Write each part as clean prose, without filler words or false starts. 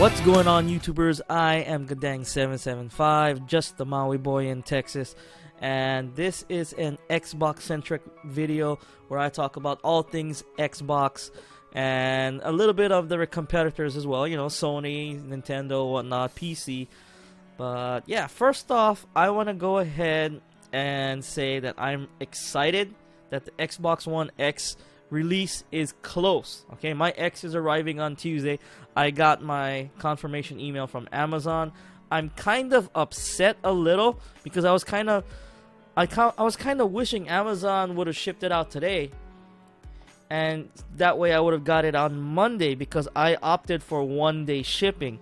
What's going on, YouTubers? I am Gadang775, just the Maui boy in Texas, and this is an Xbox Centric video where I talk about all things Xbox and a little bit of the competitors as well, you know, Sony, Nintendo, whatnot, PC. But yeah, first off, I want to go ahead and say that I'm excited that the Xbox One X release is close. Okay, my X is arriving on Tuesday. I got my confirmation email from Amazon. I'm kind of upset a little because I was kind of wishing Amazon would have shipped it out today, and that way I would have got it on Monday because I opted for one-day shipping.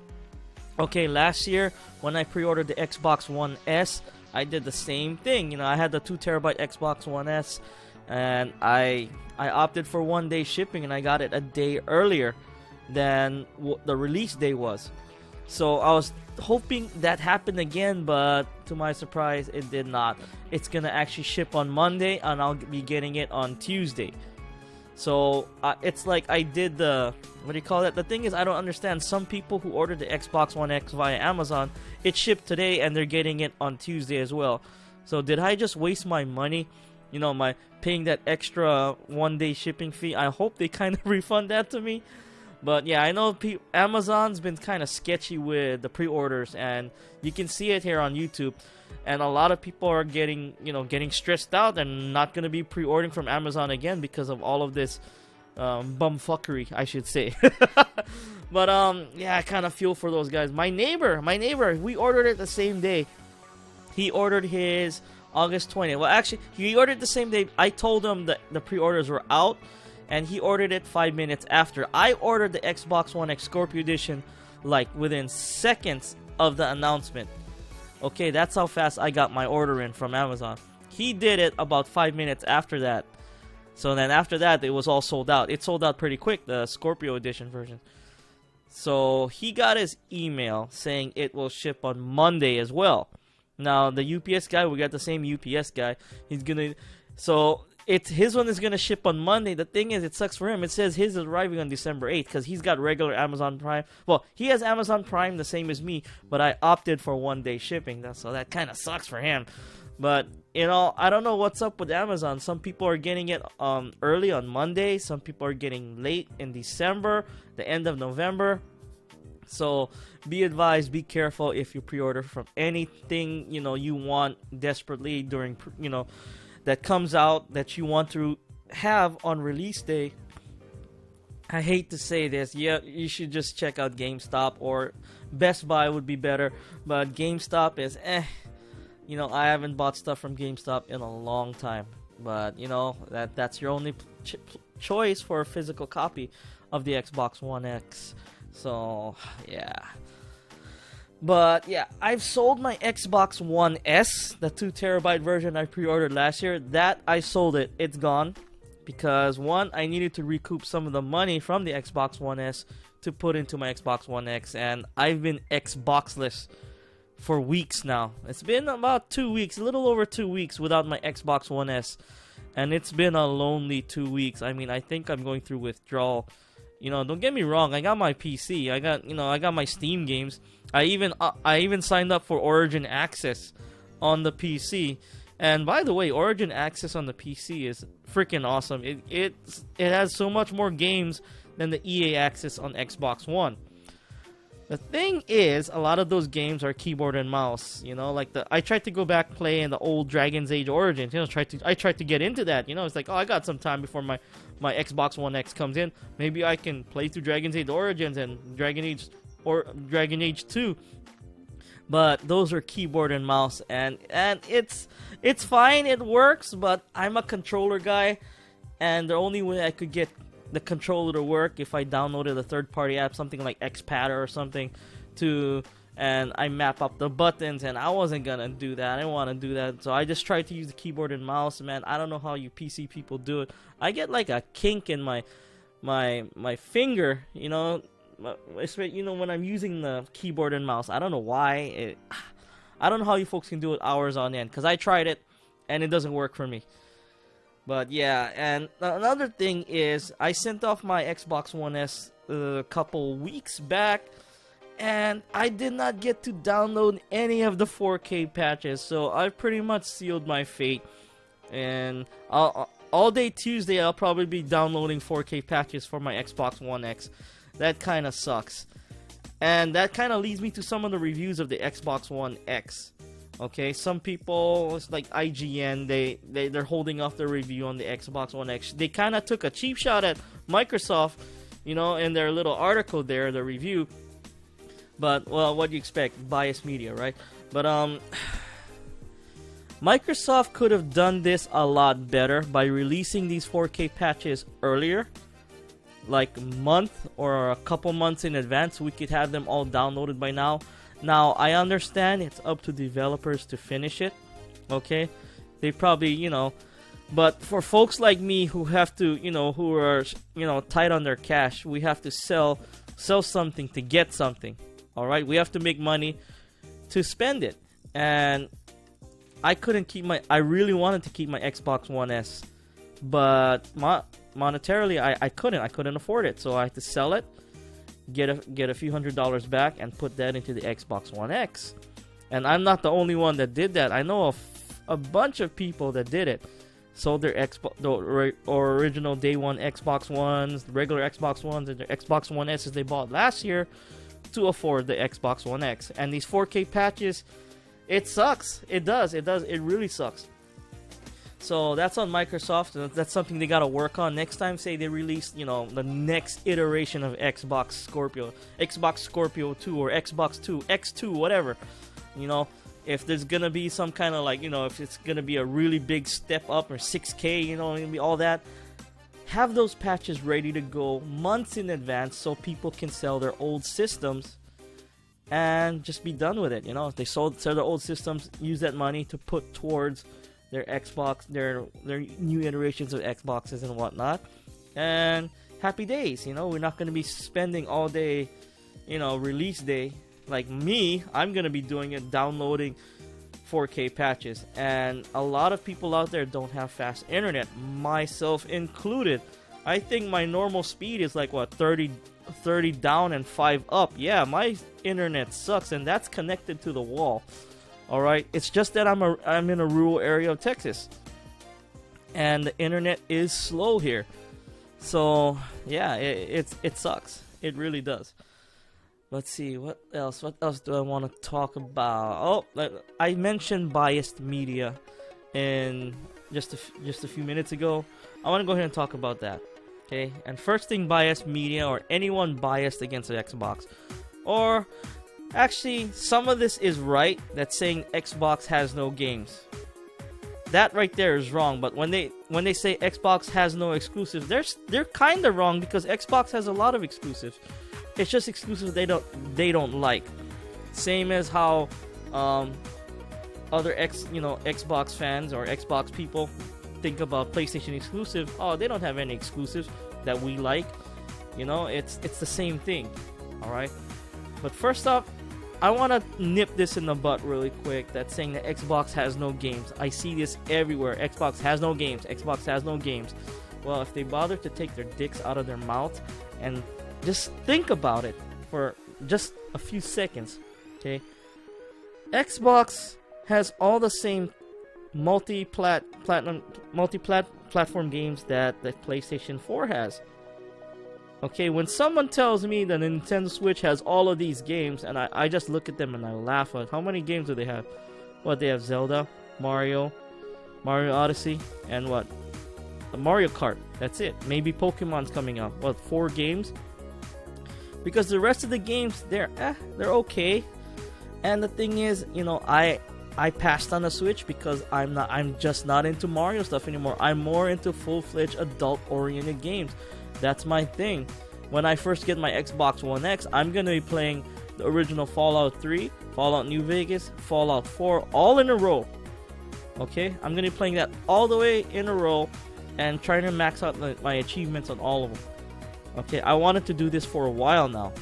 Okay, last year when I pre-ordered the Xbox One S, I did the same thing. You know, I had the 2TB Xbox One S, and I opted for one-day shipping, and I got it a day earlier than the release day was. So I was hoping that happened again, but to my surprise, it did not. It's gonna actually ship on Monday, and I'll be getting it on Tuesday. So it's like I did the, what do you call that? The thing is, I don't understand. Some people who ordered the Xbox One X via Amazon, it shipped today, and they're getting it on Tuesday as well. So did I just waste my money? You know, my paying that extra one-day shipping fee. I hope they kind of refund that to me. But yeah, I know Amazon's been kind of sketchy with the pre-orders, and you can see it here on YouTube. And a lot of people are getting stressed out and not going to be pre-ordering from Amazon again because of all of this bumfuckery, I should say. But yeah, I kind of feel for those guys. My neighbor, we ordered it the same day. He ordered his August 20th. Well, actually, he ordered the same day. I told him that the pre-orders were out, and he ordered it 5 minutes after. I ordered the Xbox One X Scorpio Edition like within seconds of the announcement. Okay, that's how fast I got my order in from Amazon. He did it about 5 minutes after that. So then after that, it was all sold out. It sold out pretty quick, the Scorpio Edition version. So he got his email saying it will ship on Monday as well. Now, the UPS guy, we got the same UPS guy. He's gonna, so his one is gonna ship on Monday. The thing is, it sucks for him. It says his is arriving on December 8th because he's got regular Amazon Prime. Well, he has Amazon Prime the same as me, but I opted for one-day shipping. So that kind of sucks for him. But you know, I don't know what's up with Amazon. Some people are getting it early on Monday. Some people are getting late in December, the end of November. So be advised, be careful if you pre-order from anything, you know, you want desperately during, you know, that comes out that you want to have on release day. I hate to say this, yeah, you should just check out GameStop, or Best Buy would be better, but GameStop is you know, I haven't bought stuff from GameStop in a long time, but you know, that's your only choice for a physical copy of the Xbox One X. So, yeah. But, yeah, I've sold my Xbox One S, the 2TB version I pre-ordered last year. That, I sold it. It's gone. Because, one, I needed to recoup some of the money from the Xbox One S to put into my Xbox One X. And I've been Xboxless for weeks now. It's been about 2 weeks, a little over 2 weeks without my Xbox One S. And it's been a lonely 2 weeks. I mean, I think I'm going through withdrawal. You know, don't get me wrong. I got my PC. I got my Steam games. I even signed up for Origin Access on the PC. And by the way, Origin Access on the PC is freaking awesome. It has so much more games than the EA Access on Xbox One. The thing is, a lot of those games are keyboard and mouse. You know, like I tried to go back play in the old Dragon's Age Origins. You know, I tried to get into that. You know, it's like, oh, I got some time before my Xbox One X comes in. Maybe I can play through Dragon's Age Origins and Dragon Age 2. But those are keyboard and mouse, and it's fine, it works. But I'm a controller guy, and the only way I could get the controller to work if I downloaded a third-party app, something like Xpadder or something, and I map up the buttons, and I wasn't gonna do that. I didn't want to do that, so I just tried to use the keyboard and mouse. Man, I don't know how you PC people do it. I get like a kink in my finger, you know, when I'm using the keyboard and mouse. I don't know why. I don't know how you folks can do it hours on end, because I tried it, and it doesn't work for me. But yeah, and another thing is, I sent off my Xbox One S a couple weeks back, and I did not get to download any of the 4K patches, so I pretty much sealed my fate. And all day Tuesday, I'll probably be downloading 4K patches for my Xbox One X. That kind of sucks. And that kind of leads me to some of the reviews of the Xbox One X. Okay, some people, it's like IGN, they're holding off their review on the Xbox One X. They kind of took a cheap shot at Microsoft, you know, in their little article there, the review. But, well, what do you expect? Biased media, right? But, Microsoft could have done this a lot better by releasing these 4K patches earlier. Like a month or a couple months in advance. We could have them all downloaded by now. Now, I understand it's up to developers to finish it. Okay? They probably, you know. But for folks like me who have to, you know, who are, you know, tight on their cash, we have to sell something to get something. Alright? We have to make money to spend it. And I couldn't keep I really wanted to keep my Xbox One S. But monetarily, I couldn't afford it. So I had to sell it, get a few $100s back, and put that into the Xbox One X. And I'm not the only one that did that. I know of a bunch of people that did it. Sold their original day one Xbox Ones, the regular Xbox Ones, and their Xbox One S's they bought last year to afford the Xbox One X. And these 4K patches, it sucks. It does. It really sucks. So that's on Microsoft. That's something they gotta work on next time. Say they release, you know, the next iteration of Xbox Scorpio 2, or Xbox 2, X2, whatever. You know, if there's gonna be some kind of like, you know, if it's gonna be a really big step up or 6K, you know, gonna be all that. Have those patches ready to go months in advance so people can sell their old systems and just be done with it. You know, if they sell their old systems, use that money to put towards their Xbox, their new iterations of Xboxes and whatnot, and happy days. You know, we're not going to be spending all day, you know, release day like me. I'm going to be doing it, downloading 4K patches, and a lot of people out there don't have fast internet, myself included. I think my normal speed is like what, 30 down and 5 up. Yeah, my internet sucks, and that's connected to the wall. All right, it's just that I'm in a rural area of Texas, and the internet is slow here. So yeah, it sucks. It really does. Let's see what else. What else do I want to talk about? Oh, I mentioned biased media in just a few minutes ago. I want to go ahead and talk about that. Okay, and first thing, biased media, or anyone biased against the Xbox, or actually, some of this is right, that's saying Xbox has no games. That right there is wrong, but when they say Xbox has no exclusives, they're kind of wrong, because Xbox has a lot of exclusives. It's just exclusives they don't like. Same as how other Xbox fans or Xbox people think about PlayStation exclusive. Oh, they don't have any exclusives that we like. You know, it's the same thing. All right. But first off, I want to nip this in the butt really quick. That's saying that Xbox has no games. I see this everywhere. Xbox has no games. Xbox has no games. Well, if they bother to take their dicks out of their mouth and just think about it for just a few seconds, okay? Xbox has all the same multi-platform games that the PlayStation 4 has. Okay, when someone tells me that the Nintendo Switch has all of these games, and I just look at them and I laugh at how many games do they have? What, they have Zelda, Mario Odyssey, and what? Mario Kart. That's it. Maybe Pokemon's coming out. What, 4 games? Because the rest of the games, they're okay. And the thing is, you know, I passed on the Switch because I'm just not into Mario stuff anymore. I'm more into full-fledged adult-oriented games. That's my thing. When I first get my Xbox One X, I'm going to be playing the original Fallout 3, Fallout New Vegas, Fallout 4, all in a row. Okay? I'm going to be playing that all the way in a row and trying to max out my achievements on all of them. Okay? I wanted to do this for a while now.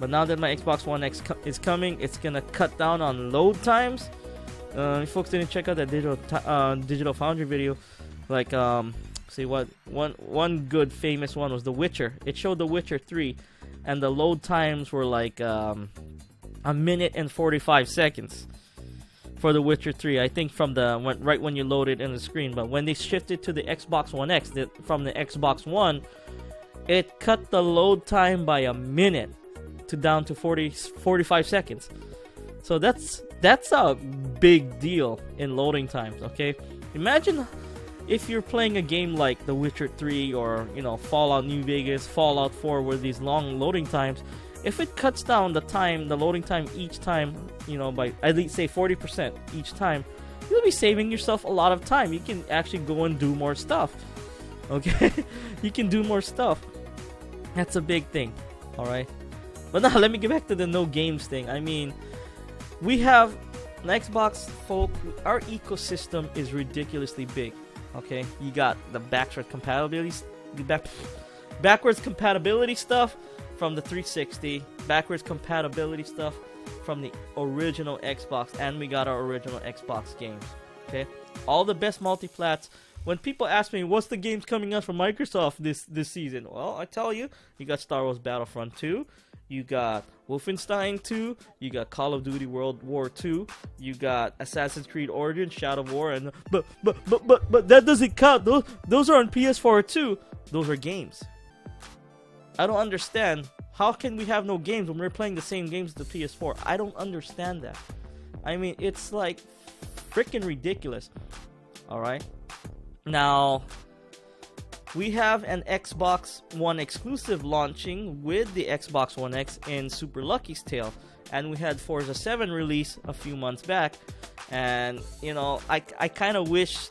But now that my Xbox One X is coming, it's going to cut down on load times. If folks didn't check out that Digital Foundry video, like, see what one good famous one was The Witcher. It showed The Witcher 3, and the load times were like a minute and 45 seconds for The Witcher 3. I think from right when you load it in the screen. But when they shifted to the Xbox One X from the Xbox One, it cut the load time by a minute down to 45 seconds. So that's a big deal in loading times. Okay, imagine if you're playing a game like The Witcher 3 or Fallout New Vegas, Fallout 4, with these long loading times. If it cuts down the loading time each time, by at least say 40% each time, you'll be saving yourself a lot of time. You can actually go and do more stuff. Okay, you can do more stuff. That's a big thing. All right, but now let me get back to the no games thing. I mean, we have an Xbox, folk. Our ecosystem is ridiculously big. Okay, you got the backwards compatibility stuff from the 360, backwards compatibility stuff from the original Xbox, and we got our original Xbox games. Okay, all the best multiplats. When people ask me what's the games coming out from Microsoft this season, well, I tell you, you got Star Wars Battlefront 2, you got Wolfenstein 2, you got Call of Duty World War 2, you got Assassin's Creed Origins, Shadow of War, and but that doesn't count. Those are on PS4 too. Those are games. I don't understand. How can we have no games when we're playing the same games as the PS4? I don't understand that. I mean, it's like freaking ridiculous. Alright. Now, we have an Xbox One exclusive launching with the Xbox One X in Super Lucky's Tale. And we had Forza 7 release a few months back. And, I kind of wish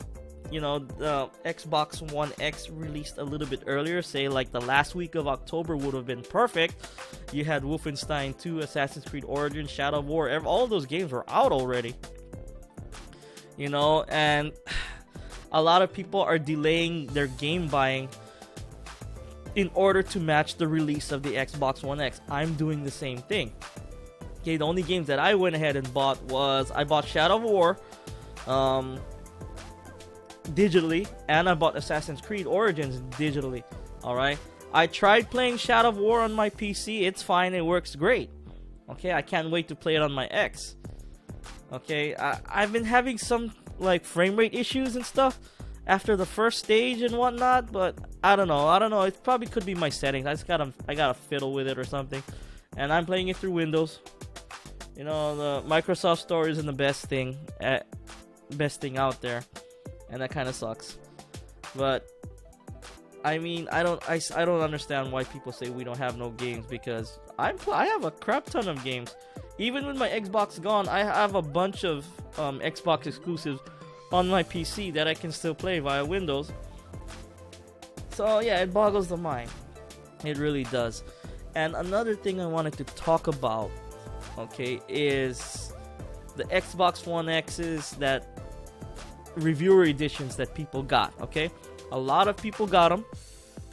the Xbox One X released a little bit earlier, say like the last week of October would have been perfect. You had Wolfenstein 2, Assassin's Creed Origins, Shadow of War, all those games were out already. And a lot of people are delaying their game buying in order to match the release of the Xbox One X. I'm doing the same thing. Okay, the only games that I went ahead and bought was I bought Shadow of War, digitally, and I bought Assassin's Creed Origins digitally. Alright, I tried playing Shadow of War on my PC. It's fine, it works great. Okay, I can't wait to play it on my X. Okay, I've been having some like frame rate issues and stuff after the first stage and whatnot, but I don't know, it probably could be my settings. I gotta fiddle with it or something. And I'm playing it through Windows. The Microsoft Store isn't the best thing out there, and that kind of sucks. But I mean, I don't understand why people say we don't have no games, because I have a crap ton of games. Even with my Xbox gone, I have a bunch of Xbox exclusives on my PC that I can still play via Windows. So yeah, it boggles the mind. It really does. And another thing I wanted to talk about, okay, is the Xbox One X's that reviewer editions that people got. Okay, a lot of people got them.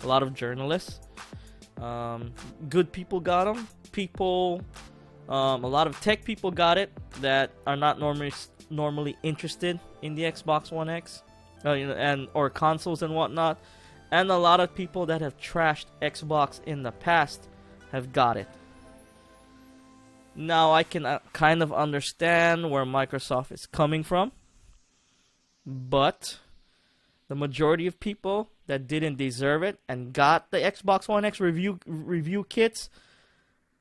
A lot of journalists, good people got them. A lot of tech people got it that are not normally interested in the Xbox One X, or consoles and whatnot. And a lot of people that have trashed Xbox in the past have got it. Now I can kind of understand where Microsoft is coming from, but the majority of people that didn't deserve it and got the Xbox One X review kits,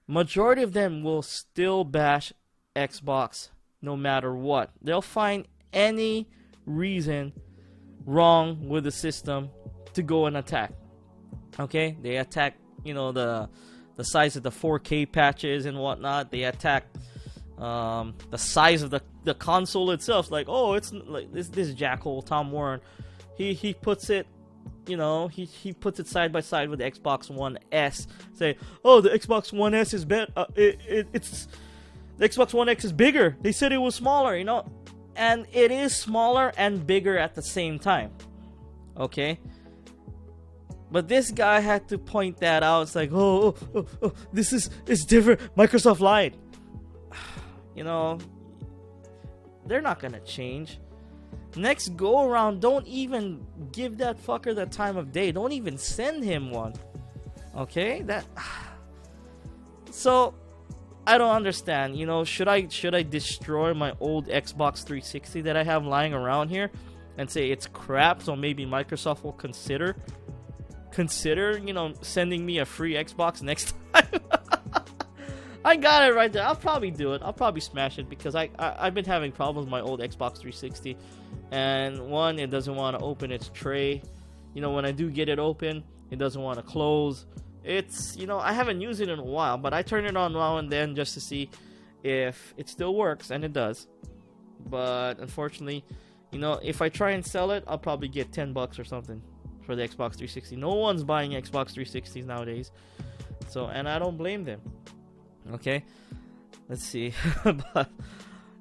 majority of them will still bash Xbox no matter what. They'll find any reason wrong with the system to go and attack. Okay, they attack, the size of the 4K patches and whatnot. They attack the size of the console itself. Like, oh, it's like this jackhole Tom Warren. He puts it, he puts it side by side with the Xbox One S. Say, oh, the Xbox One S is better. It's the Xbox One X is bigger. They said it was smaller, and it is smaller and bigger at the same time. Okay. But this guy had to point that out. It's like, oh, it's different. Microsoft lied. They're not gonna change. Next go around, don't even give that fucker the time of day. Don't even send him one. Okay? So I don't understand. Should I destroy my old Xbox 360 that I have lying around here and say it's crap? So maybe Microsoft will consider sending me a free Xbox next time. I got it right there. I'll probably do it. I'll probably smash it because I've been having problems with my old Xbox 360, and one, it doesn't want to open its tray. When I do get it open, it doesn't want to close. It's I haven't used it in a while, but I turn it on now and then just to see if it still works, and it does. But unfortunately, if I try and sell it, I'll probably get $10 or something for the Xbox 360. No one's buying Xbox 360s nowadays, and I don't blame them. Okay, let's see. But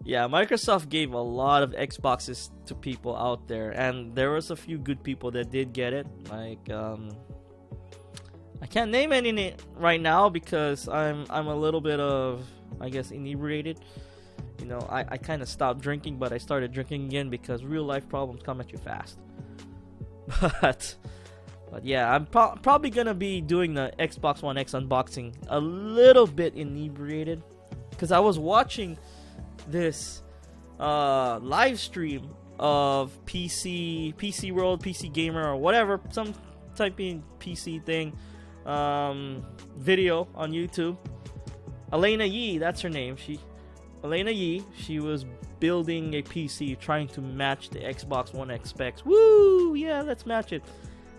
yeah, Microsoft gave a lot of Xboxes to people out there, and there was a few good people that did get it. Like I can't name any right now because I'm a little bit of, I guess, inebriated. I kind of stopped drinking, but I started drinking again because real life problems come at you fast. But yeah, I'm probably gonna be doing the Xbox One X unboxing a little bit inebriated, because I was watching this live stream of PC World, PC Gamer, or whatever, some typing PC thing, video on YouTube. Elena Yee, that's her name. Elena Yee, she was building a PC trying to match the Xbox One X specs. Woo! Yeah, let's match it.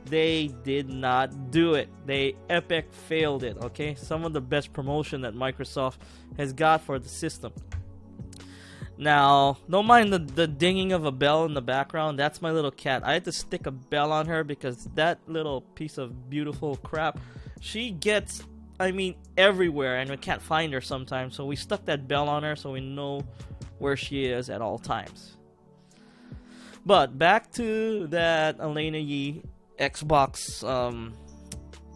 They did not do it. They epic failed it. Okay, some of the best promotion that Microsoft has got for the system. Now, don't mind the dinging of a bell in the background. That's my little cat. I had to stick a bell on her because that little piece of beautiful crap, she gets, everywhere, and we can't find her sometimes. So we stuck that bell on her so we know where she is at all times. But back to that Elena Yee Xbox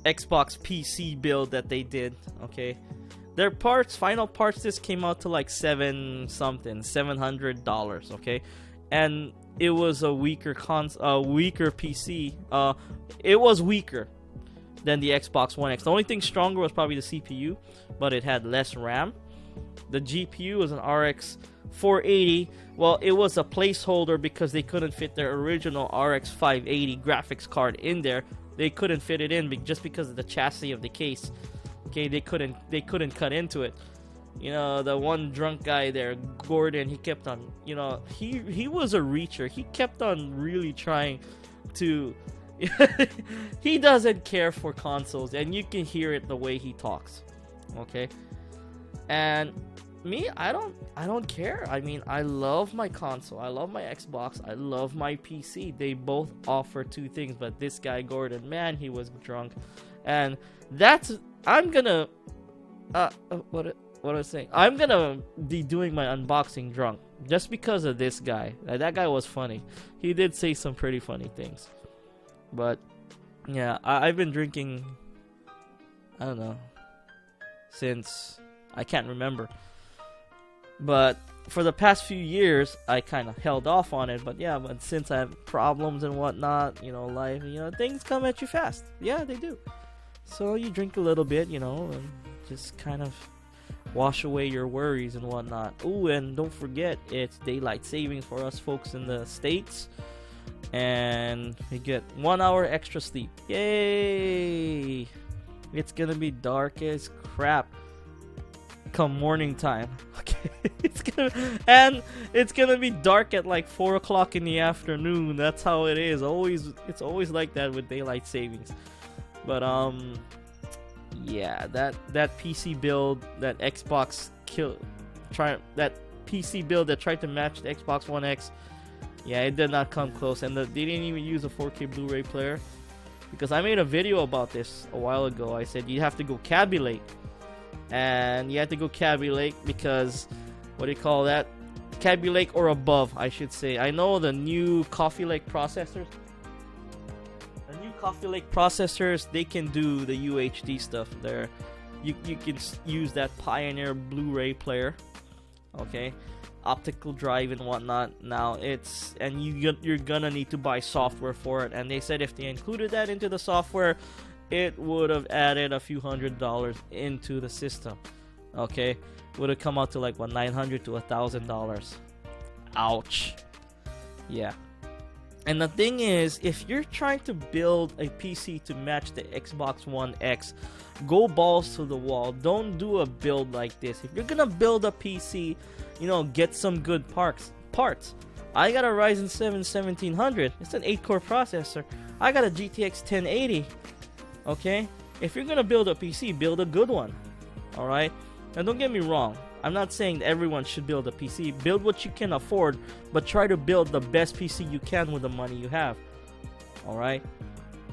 PC build that they did. Okay, their final parts, this came out to like $700. Okay, and it was a weaker PC. It was weaker than the Xbox One X. The only thing stronger was probably the CPU, but it had less RAM. The GPU was an RX 480. Well, it was a placeholder because they couldn't fit their original RX 580 graphics card in there. They couldn't fit it in just because of the chassis of the case. Okay, they couldn't cut into it. The one drunk guy there, Gordon, he kept on, he was a reacher. He kept on really trying to he doesn't care for consoles, and you can hear it the way he talks. Okay? And me, I don't care. I love my console. I love my Xbox. I love my PC. They both offer two things, but this guy Gordon, man, he was drunk. And I'm gonna what I was saying. I'm gonna be doing my unboxing drunk just because of this guy. That guy was funny. He did say some pretty funny things. But yeah, I've been drinking, I don't know, since I can't remember. But for the past few years, I kind of held off on it. But yeah, but since I have problems and whatnot, life, things come at you fast. Yeah, they do. So you drink a little bit, and just kind of wash away your worries and whatnot. Ooh, and don't forget, it's daylight savings for us folks in the States. And we get 1 hour extra sleep. Yay! It's gonna be dark as crap come morning time. Okay, it's gonna be dark at like 4 o'clock in the afternoon. That's how it is. It's always like that with daylight savings. But yeah, that PC build, that PC build that tried to match the Xbox One X, yeah, it did not come close. And they didn't even use a 4K Blu-ray player, because I made a video about this a while ago. I said you have to go Kaby Lake, and you have to go Kaby Lake because, what do you call that? Kaby Lake or above, I should say. I know the new Coffee Lake processors. They can do the UHD stuff there. You can use that Pioneer Blu-ray player, okay, optical drive and whatnot. Now you're gonna need to buy software for it, and they said if they included that into the software, it would have added a few $100 into the system. Okay, would have come out to like what, $900 to $1,000. Ouch. Yeah. And the thing is, if you're trying to build a PC to match the Xbox One X, go balls to the wall. Don't do a build like this. If you're gonna build a PC, you know, get some good parts. I got a Ryzen 7 1700. It's an 8-core processor. I got a GTX 1080. Okay? If you're gonna build a PC, build a good one. Alright? Now don't get me wrong. I'm not saying that everyone should build a PC. Build what you can afford, but try to build the best PC you can with the money you have. Alright?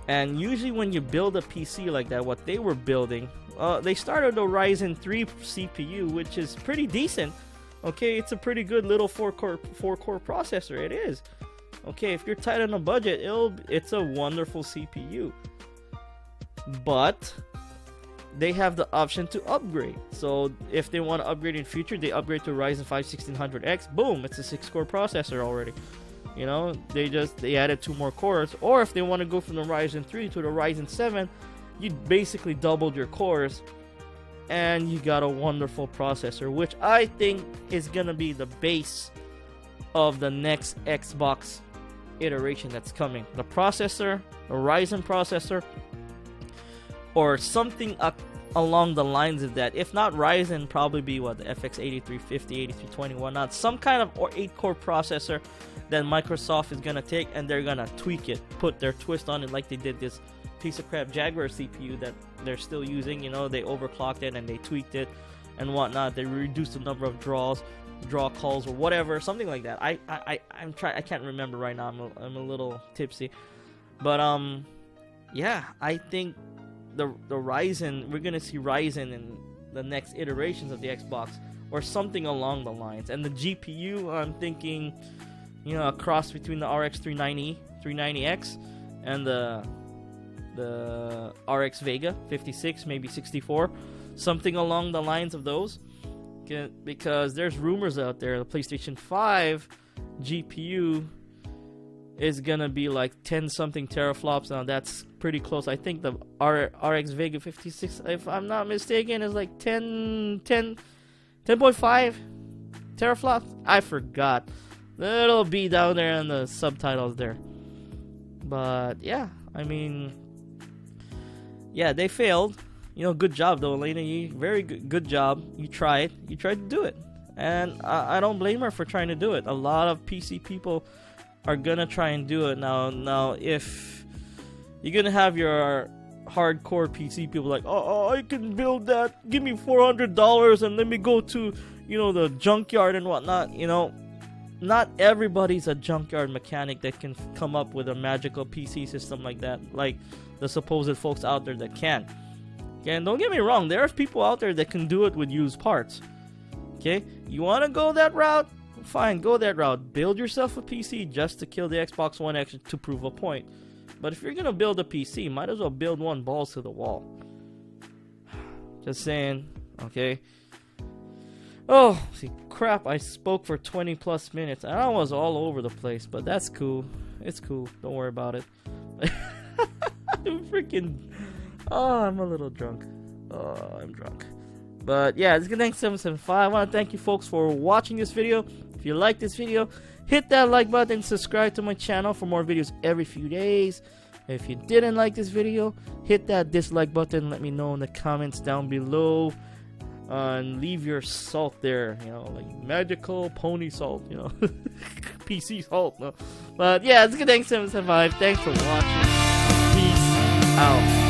And usually when you build a PC like that, what they were building, they started a Ryzen 3 CPU, which is pretty decent. Okay, it's a pretty good little 4-core processor. It is. Okay, if you're tight on a budget, it's a wonderful CPU. But they have the option to upgrade. So if they want to upgrade in future, they upgrade to Ryzen 5 1600X. Boom, it's a 6-core processor already. You know, they added 2 more cores. Or if they want to go from the Ryzen 3 to the Ryzen 7, you basically doubled your cores, and you got a wonderful processor, which I think is gonna be the base of the next Xbox iteration that's coming. The processor, the Ryzen processor, or something along the lines of that. If not Ryzen, probably be what, the FX 8350, 8320, whatnot. Some kind of 8-core processor that Microsoft is gonna take, and they're gonna tweak it, put their twist on it, like they did this piece of crap Jaguar CPU that they're still using. You know, they overclocked it and they tweaked it and whatnot. They reduced the number of draw calls or whatever, something like that. I can't remember right now. I'm a little tipsy, but yeah, I think the Ryzen, we're gonna see Ryzen in the next iterations of the Xbox or something along the lines. And the GPU, I'm thinking, you know, a cross between the RX 390X and the RX Vega 56, maybe 64, something along the lines of those. Because there's rumors out there the PlayStation 5 GPU is gonna be like 10 something teraflops. Now that's pretty close. I think the RX Vega 56, if I'm not mistaken, is like 10.5 teraflops. I forgot. It'll be down there in the subtitles there. But yeah, I mean, yeah, they failed. You know, good job though, Elena. Very good job. You tried to do it, and I don't blame her for trying to do it. A lot of PC people are gonna try and do it now. If you're gonna have your hardcore PC people like, oh, I can build that. Give me $400 and let me go to, you know, the junkyard and whatnot. You know, not everybody's a junkyard mechanic that can come up with a magical PC system like that, like the supposed folks out there that can. Okay, and don't get me wrong, there are people out there that can do it with used parts. Okay, you want to go that route? Fine, go that route. Build yourself a PC just to kill the Xbox One X to prove a point. But if you're gonna build a PC, might as well build one balls to the wall. Just saying. Okay. Oh, see, crap! I spoke for 20 plus minutes, and I was all over the place. But that's cool. It's cool. Don't worry about it. I'm freaking. Oh, I'm a little drunk. Oh, I'm drunk. But yeah, this is Gandang 775. I want to thank you folks for watching this video. If you like this video, hit that like button, subscribe to my channel for more videos every few days. If you didn't like this video, hit that dislike button. Let me know in the comments down below. And leave your salt there, you know, like magical pony salt, you know, PC salt. No. But yeah, it's Gandang 775. Thanks for watching. Peace out.